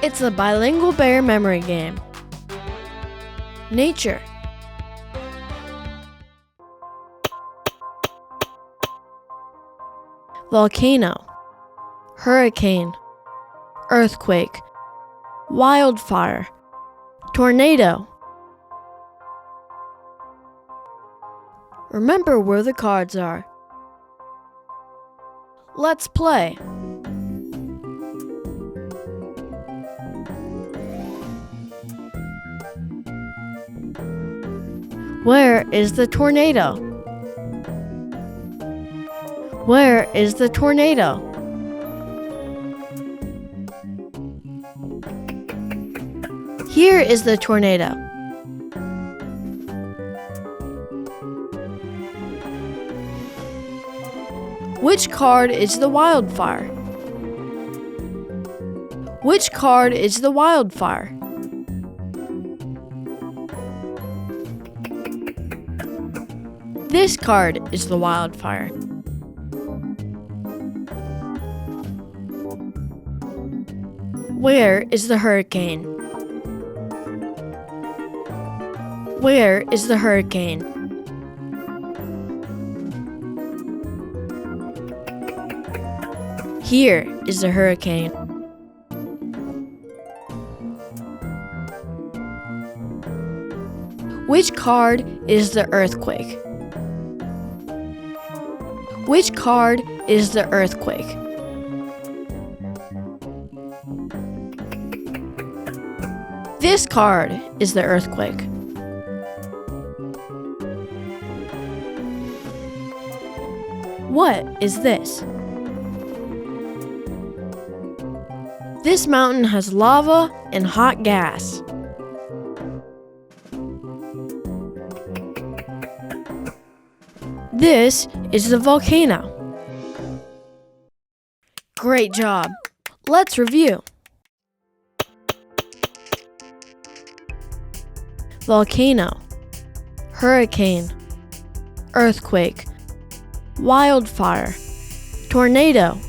It's a bilingual bear memory game. Nature. Volcano, hurricane, earthquake, wildfire, tornado. Remember where the cards are. Let's play. Where is the tornado? Where is the tornado? Here is the tornado. Which card is the wildfire? Which card is the wildfire? This card is the wildfire. Where is the hurricane? Where is the hurricane? Here is the hurricane. Which card is the earthquake? Which card is the earthquake? This card is the earthquake. What is this? This mountain has lava and hot gas. This is the volcano. Great job. Let's review. Volcano, hurricane, earthquake, wildfire, tornado,